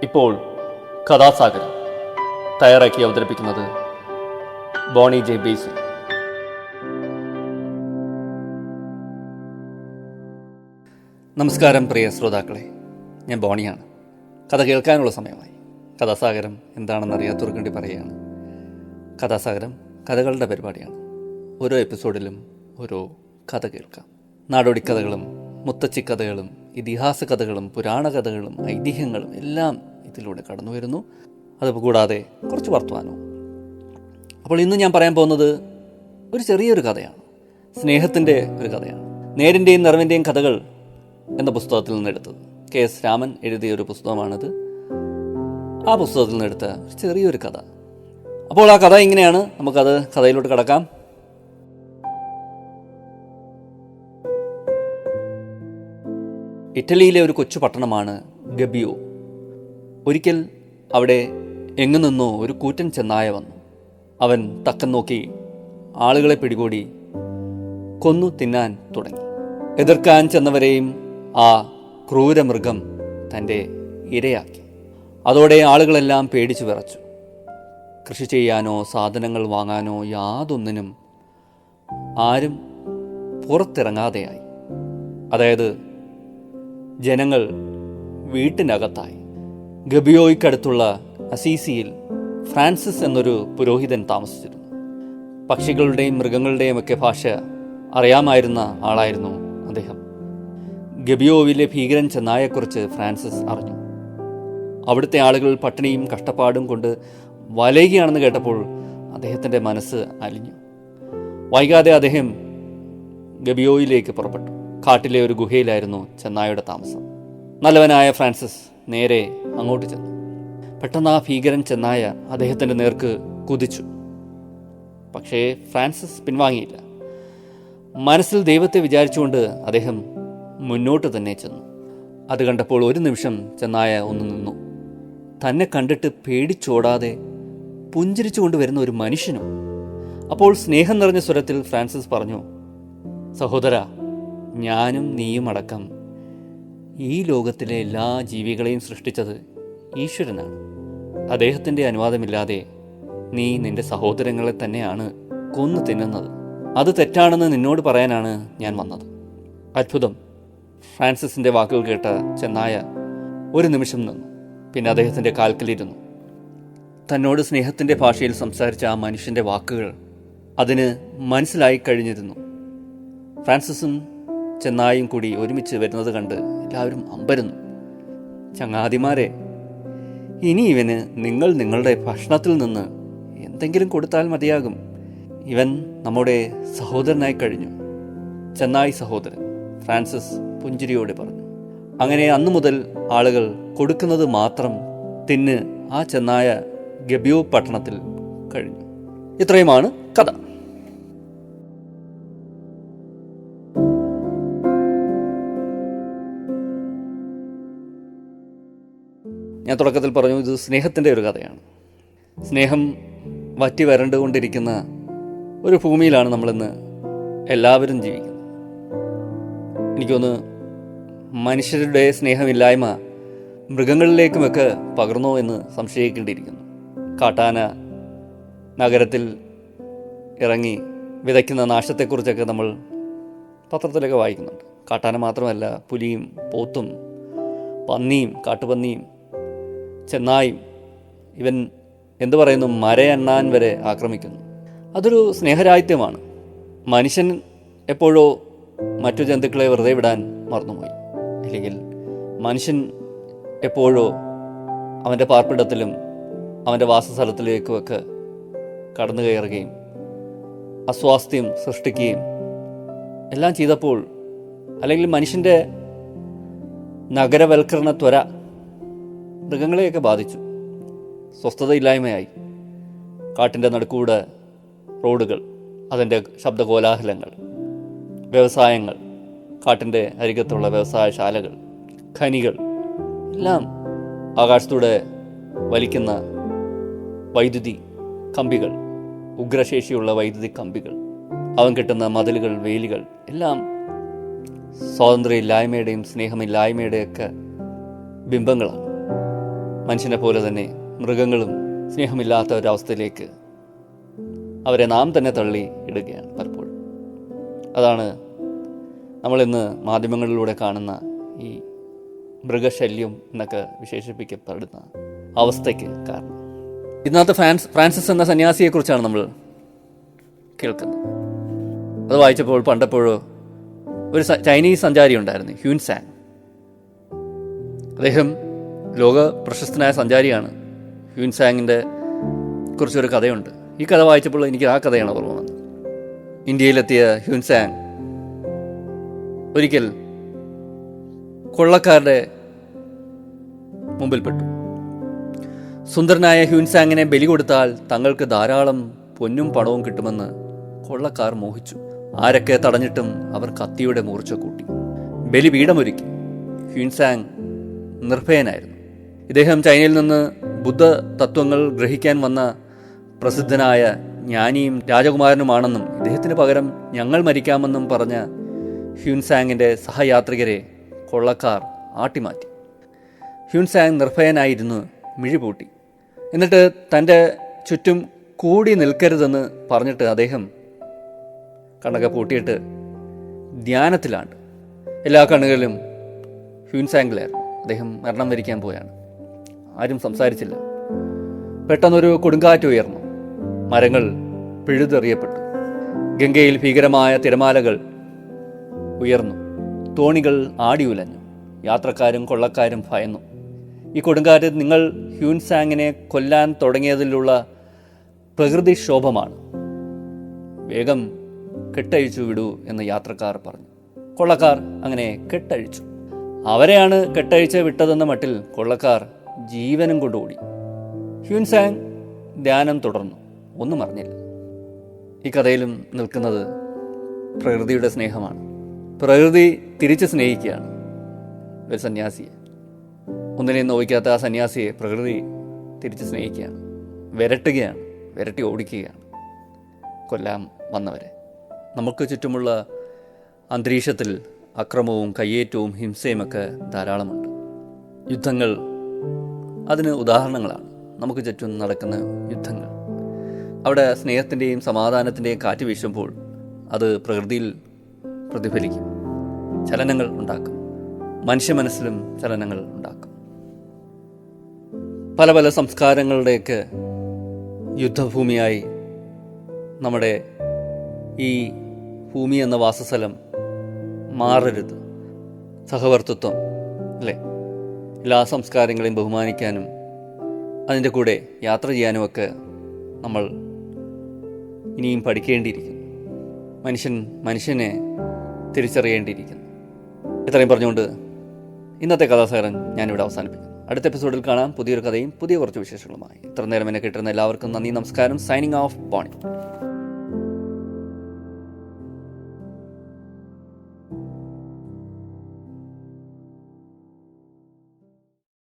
ഇപ്പോൾ കഥാസാഗരം തയ്യാറാക്കി അവതരിപ്പിക്കുന്നത് ബോണി ജെ ബേസി. നമസ്കാരം പ്രിയ ശ്രോതാക്കളെ, ഞാൻ ബോണിയാണ്. കഥ കേൾക്കാനുള്ള സമയമായി. കഥാസാഗരം എന്താണെന്ന് അറിയാത്തവർക്ക് വേണ്ടി പറയുകയാണ്. കഥാസാഗരം കഥകളുടെ പരിപാടിയാണ്. ഓരോ എപ്പിസോഡിലും ഓരോ കഥ കേൾക്കാം. നാടോടി കഥകളും മുത്തച്ഛി കഥകളും ഇതിഹാസ കഥകളും പുരാണ കഥകളും ഐതിഹ്യങ്ങളും എല്ലാം ഇതിലൂടെ കടന്നു വരുന്നു. അതുകൂടാതെ കുറച്ച് വർത്തമാനവും. അപ്പോൾ ഇന്ന് ഞാൻ പറയാൻ പോകുന്നത് ഒരു ചെറിയൊരു കഥയാണ്. സ്നേഹത്തിൻ്റെ ഒരു കഥയാണ്. നേരിൻ്റെയും നിറവിൻ്റെയും കഥകൾ എന്ന പുസ്തകത്തിൽ നിന്നെടുത്തത്. KS രാമൻ എഴുതിയ ഒരു പുസ്തകമാണിത്. ആ പുസ്തകത്തിൽ നിന്നെടുത്ത ഒരു ചെറിയൊരു കഥ. അപ്പോൾ ആ കഥ ഇങ്ങനെയാണ്. നമുക്കത് കഥയിലോട്ട് കടക്കാം. ഇറ്റലിയിലെ ഒരു കൊച്ചു പട്ടണമാണ് ഗബിയോ. ഒരിക്കൽ അവിടെ എങ്ങു നിന്നോ ഒരു കൂറ്റൻ ചെന്നായ വന്നു. അവൻ തക്കം നോക്കി ആളുകളെ പിടികൂടി കൊന്നു തിന്നാൻ തുടങ്ങി. എതിർക്കാൻ ചെന്നവരെയും ആ ക്രൂരമൃഗം തൻ്റെ ഇരയാക്കി. അതോടെ ആളുകളെല്ലാം പേടിച്ചു വിറച്ചു. കൃഷി ചെയ്യാനോ സാധനങ്ങൾ വാങ്ങാനോ യാതൊന്നിനും ആരും പുറത്തിറങ്ങാതെയായി. അതായത് ജനങ്ങൾ വീട്ടിനകത്തായി. ഗബിയോയ്ക്കടുത്തുള്ള അസീസിയിൽ ഫ്രാൻസിസ് എന്നൊരു പുരോഹിതൻ താമസിച്ചിരുന്നു. പക്ഷികളുടെയും മൃഗങ്ങളുടെയും ഒക്കെ ഭാഷ അറിയാമായിരുന്ന ആളായിരുന്നു അദ്ദേഹം. ഗബിയോവിലെ ഭീകരൻ ചെന്നായെക്കുറിച്ച് ഫ്രാൻസിസ് അറിഞ്ഞു. അവിടുത്തെ ആളുകൾ പട്ടിണിയും കഷ്ടപ്പാടും കൊണ്ട് വലയുകയാണെന്ന് കേട്ടപ്പോൾ അദ്ദേഹത്തിൻ്റെ മനസ്സ് അലിഞ്ഞു. വൈകാതെ അദ്ദേഹം ഗബിയോയിലേക്ക് പുറപ്പെട്ടു. കാട്ടിലെ ഒരു ഗുഹയിലായിരുന്നു ചെന്നായയുടെ താമസം. നല്ലവനായ ഫ്രാൻസിസ് നേരെ അങ്ങോട്ട് ചെന്നു. പെട്ടെന്ന് ആ ഭീകരൻ ചെന്നായ അദ്ദേഹത്തിൻ്റെ നേർക്ക് കുതിച്ചു. പക്ഷേ ഫ്രാൻസിസ് പിൻവാങ്ങിയില്ല. മനസ്സിൽ ദൈവത്തെ വിചാരിച്ചുകൊണ്ട് അദ്ദേഹം മുന്നോട്ട് തന്നെ ചെന്നു. അത് കണ്ടപ്പോൾ ഒരു നിമിഷം ചെന്നായ ഒന്ന് നിന്നു. തന്നെ കണ്ടിട്ട് പേടിച്ചോടാതെ പുഞ്ചിരിച്ചുകൊണ്ട് വരുന്ന ഒരു മനുഷ്യനും. അപ്പോൾ സ്നേഹം നിറഞ്ഞ സ്വരത്തിൽ ഫ്രാൻസിസ് പറഞ്ഞു, സഹോദര, ഞാനും നീയും അടക്കം ഈ ലോകത്തിലെ എല്ലാ ജീവികളെയും സൃഷ്ടിച്ചത് ഈശ്വരനാണ്. അദ്ദേഹത്തിൻ്റെ അനുവാദമില്ലാതെ നീ നിന്റെ സഹോദരങ്ങളെ തന്നെയാണ് കൊന്നു തിന്നുന്നത്. അത് തെറ്റാണെന്ന് നിന്നോട് പറയാനാണ് ഞാൻ വന്നത്. അത്ഭുതം! ഫ്രാൻസിസിൻ്റെ വാക്കുകൾ കേട്ട ചെന്നായ ഒരു നിമിഷം നിന്നു. പിന്നെ അദ്ദേഹത്തിൻ്റെ കാൽക്കലിരുന്നു. തന്നോട് സ്നേഹത്തിൻ്റെ ഭാഷയിൽ സംസാരിച്ച ആ മനുഷ്യൻ്റെ വാക്കുകൾ അതിന് മനസ്സിലായി കഴിഞ്ഞിരുന്നു. ഫ്രാൻസിസും ചെന്നായും കൂടി ഒരുമിച്ച് വരുന്നത് കണ്ട് എല്ലാവരും അമ്പരന്നു. ചങ്ങാതിമാരെ, ഇനി ഇവന് നിങ്ങൾ നിങ്ങളുടെ ഭക്ഷണത്തിൽ നിന്ന് എന്തെങ്കിലും കൊടുത്താൽ മതിയാകും. ഇവൻ നമ്മുടെ സഹോദരനായി കഴിഞ്ഞു. ചെന്നായ് സഹോദരൻ, ഫ്രാൻസിസ് പുഞ്ചിരിയോടെ പറഞ്ഞു. അങ്ങനെ അന്നു മുതൽ ആളുകൾ കൊടുക്കുന്നത് മാത്രം തിന്ന് ആ ചെന്നായ ഗബിയോ പട്ടണത്തിൽ കഴിഞ്ഞു. ഇത്രയുമാണ് കഥ. ഞാൻ തുടക്കത്തിൽ പറഞ്ഞു, ഇത് സ്നേഹത്തിൻ്റെ ഒരു കഥയാണ്. സ്നേഹം വറ്റി വരണ്ടുകൊണ്ടിരിക്കുന്ന ഒരു ഭൂമിയിലാണ് നമ്മളിന്ന് എല്ലാവരും ജീവിക്കുന്നത്. എനിക്കൊന്ന് മനുഷ്യരുടെ സ്നേഹമില്ലായ്മ മൃഗങ്ങളിലേക്കുമൊക്കെ പകർന്നോ എന്ന് സംശയിക്കേണ്ടിയിരിക്കുന്നു. കാട്ടാന നഗരത്തിൽ ഇറങ്ങി വിതയ്ക്കുന്ന നാശത്തെക്കുറിച്ചൊക്കെ നമ്മൾ പത്രത്തിലൊക്കെ വായിക്കുന്നുണ്ട്. കാട്ടാന മാത്രമല്ല, പുലിയും പോത്തും പന്നിയും കാട്ടുപന്നിയും ചെന്നായും ഇവൻ എന്തു പറയുന്നു, മരയണ്ണാൻ വരെ ആക്രമിക്കുന്നു. അതൊരു സ്നേഹരാഹിത്യമാണ്. മനുഷ്യൻ എപ്പോഴോ മറ്റു ജന്തുക്കളെ വെറുതെ വിടാൻ മറന്നുപോയി. അല്ലെങ്കിൽ മനുഷ്യൻ എപ്പോഴോ അവൻ്റെ പാർപ്പിടത്തിലും അവൻ്റെ വാസസ്ഥലത്തിലേക്കുമൊക്കെ കടന്നു കയറുകയും അസ്വാസ്ഥ്യം സൃഷ്ടിക്കുകയും എല്ലാം ചെയ്തപ്പോൾ, അല്ലെങ്കിൽ മനുഷ്യൻ്റെ നഗരവൽക്കരണ ത്വര മൃഗങ്ങളെയൊക്കെ ബാധിച്ചു. സ്വസ്ഥതയില്ലായ്മയായി. കാട്ടിൻ്റെ നടുക്കൂടെ റോഡുകൾ, അതിൻ്റെ ശബ്ദകോലാഹലങ്ങൾ, വ്യവസായങ്ങൾ, കാട്ടിൻ്റെ അരികത്തുള്ള വ്യവസായശാലകൾ, ഖനികൾ എല്ലാം, ആകാശത്തൂടെ വലിക്കുന്ന വൈദ്യുതി കമ്പികൾ, ഉഗ്രശേഷിയുള്ള വൈദ്യുതി കമ്പികൾ, അവൻ കെട്ടുന്ന മതിലുകൾ, വേലികൾ എല്ലാം സ്വാതന്ത്ര്യമില്ലായ്മയുടെയും സ്നേഹമില്ലായ്മയുടെയൊക്കെ ബിംബങ്ങളാണ്. മനുഷ്യനെ പോലെ തന്നെ മൃഗങ്ങളും സ്നേഹമില്ലാത്ത ഒരവസ്ഥയിലേക്ക് അവരെ നാം തന്നെ തള്ളി ഇടുകയാണ് പലപ്പോഴും. അതാണ് നമ്മളിന്ന് മാധ്യമങ്ങളിലൂടെ കാണുന്ന ഈ മൃഗശല്യം എന്നൊക്കെ വിശേഷിപ്പിക്കപ്പെടുന്ന അവസ്ഥയ്ക്ക് കാരണം. ഇന്നത്തെ ഫ്രാൻസിസ് എന്ന സന്യാസിയെക്കുറിച്ചാണ് നമ്മൾ കേൾക്കുന്നത്. അത് വായിച്ചപ്പോൾ പണ്ടെപ്പോഴോ ഒരു ചൈനീസ് സഞ്ചാരി ഉണ്ടായിരുന്നു, ഹ്യൂൻസാങ്. അദ്ദേഹം ലോക പ്രശസ്തനായ സഞ്ചാരിയാണ്. ഹ്യൂൻസാങ്ങിൻ്റെ കുറിച്ചൊരു കഥയുണ്ട്. ഈ കഥ വായിച്ചപ്പോൾ എനിക്ക് ആ കഥയാണ് ഓർമ്മ വന്നത്. ഇന്ത്യയിലെത്തിയ ഹ്യൂൻസാങ് ഒരിക്കൽ കൊള്ളക്കാരുടെ മുമ്പിൽപ്പെട്ടു. സുന്ദരനായ ഹ്യൂൻസാങ്ങിനെ ബലി കൊടുത്താൽ തങ്ങൾക്ക് ധാരാളം പൊന്നും പണവും കിട്ടുമെന്ന് കൊള്ളക്കാർ മോഹിച്ചു. ആരൊക്കെ തടഞ്ഞിട്ടും അവർ കത്തിയുടെ മൂർച്ച കൂട്ടി. ബലിപീഠമൊരുക്കി. ഹ്യൂൻസാങ് നിർഭയനായിരുന്നു. ഇദ്ദേഹം ചൈനയിൽ നിന്ന് ബുദ്ധ തത്വങ്ങൾ ഗ്രഹിക്കാൻ വന്ന പ്രസിദ്ധനായ ജ്ഞാനിയും രാജകുമാരനുമാണെന്നും ഇദ്ദേഹത്തിന് പകരം ഞങ്ങൾ മരിക്കാമെന്നും പറഞ്ഞ ഹ്യൂൻസാങ്ങിൻ്റെ സഹയാത്രികരെ കൊള്ളക്കാർ ആട്ടിമാറ്റി. ഹ്യൂൻസാങ് നിർഭയനായിരുന്നു മിഴിപൂട്ടി. എന്നിട്ട് തൻ്റെ ചുറ്റും കൂടി നിൽക്കരുതെന്ന് പറഞ്ഞിട്ട് അദ്ദേഹം കണ്ണൊക്കെ പൂട്ടിയിട്ട് ധ്യാനത്തിലാണ്. എല്ലാ കണ്ണുകളിലും ഹ്യൂൻസാങ്ങിലായിരുന്നു. അദ്ദേഹം മരണം വരിക്കാൻ പോയാണ്. ആരും സംസാരിച്ചില്ല. പെട്ടെന്നൊരു കൊടുങ്കാറ്റ് ഉയർന്നു. മരങ്ങൾ പിഴുതെറിയപ്പെട്ടു. ഗംഗയിൽ ഭീകരമായ തിരമാലകൾ ഉയർന്നു. തോണികൾ ആടിയുലഞ്ഞു. യാത്രക്കാരും കൊള്ളക്കാരും ഭയന്നു. ഈ കൊടുങ്കാറ്റ് നിങ്ങൾ ഹ്യൂൻസാങ്ങിനെ കൊല്ലാൻ തുടങ്ങിയതിലുള്ള പ്രകൃതിക്ഷോഭമാണ്. വേഗം കെട്ടഴിച്ചു വിടൂ എന്ന് യാത്രക്കാർ പറഞ്ഞു. കൊള്ളക്കാർ അങ്ങനെ കെട്ടഴിച്ചു. അവരെയാണ് കെട്ടഴിച്ച് വിട്ടതെന്ന മട്ടിൽ കൊള്ളക്കാർ ജീവനും കൊണ്ടുകൂടി. ഹ്യൂൻസാങ് ധ്യാനം തുടർന്നു. ഒന്നും അറിഞ്ഞില്ല. ഈ കഥയിലും നിൽക്കുന്നത് പ്രകൃതിയുടെ സ്നേഹമാണ്. പ്രകൃതി തിരിച്ച് സ്നേഹിക്കുകയാണ് ഒരു സന്യാസിയെ. ഒന്നിനെയും നോവിക്കാത്ത ആ സന്യാസിയെ പ്രകൃതി തിരിച്ച് സ്നേഹിക്കുകയാണ്. വിരട്ടുകയാണ്, വിരട്ടി ഓടിക്കുകയാണ് കൊല്ലാൻ വന്നവരെ. നമുക്ക് ചുറ്റുമുള്ള അന്തരീക്ഷത്തിൽ അക്രമവും കയ്യേറ്റവും ഹിംസയുമൊക്കെ ധാരാളമുണ്ട്. യുദ്ധങ്ങൾ അതിന് ഉദാഹരണങ്ങളാണ്. നമുക്ക് ചുറ്റും നടക്കുന്ന യുദ്ധങ്ങൾ. അവിടെ സ്നേഹത്തിൻ്റെയും സമാധാനത്തിൻ്റെയും കാറ്റ് വീശുമ്പോൾ അത് പ്രകൃതിയിൽ പ്രതിഫലിക്കും, ചലനങ്ങൾ ഉണ്ടാക്കും. മനുഷ്യ മനസ്സിലും ചലനങ്ങൾ ഉണ്ടാക്കും. പല പല സംസ്കാരങ്ങളുടെയൊക്കെ യുദ്ധഭൂമിയായി നമ്മുടെ ഈ ഭൂമി എന്ന വാസസ്ഥലം മാറരുത്. സഹവർത്തിത്വം അല്ലേ? എല്ലാ സംസ്കാരങ്ങളെയും ബഹുമാനിക്കാനും അതിൻ്റെ കൂടെ യാത്ര ചെയ്യാനുമൊക്കെ നമ്മൾ ഇനിയും പഠിക്കേണ്ടിയിരിക്കുന്നു. മനുഷ്യനെ തിരിച്ചറിയേണ്ടിയിരിക്കുന്നു. ഇത്രയും പറഞ്ഞുകൊണ്ട് ഇന്നത്തെ കഥാസാഗരം ഞാനിവിടെ അവസാനിപ്പിക്കുന്നു. അടുത്ത എപ്പിസോഡിൽ കാണാം പുതിയൊരു കഥയും പുതിയ കുറച്ച് വിശേഷങ്ങളുമായി. ഇത്ര നേരം എന്നെ കിട്ടുന്ന എല്ലാവർക്കും നന്ദി, നമസ്കാരം. Signing off, Boney.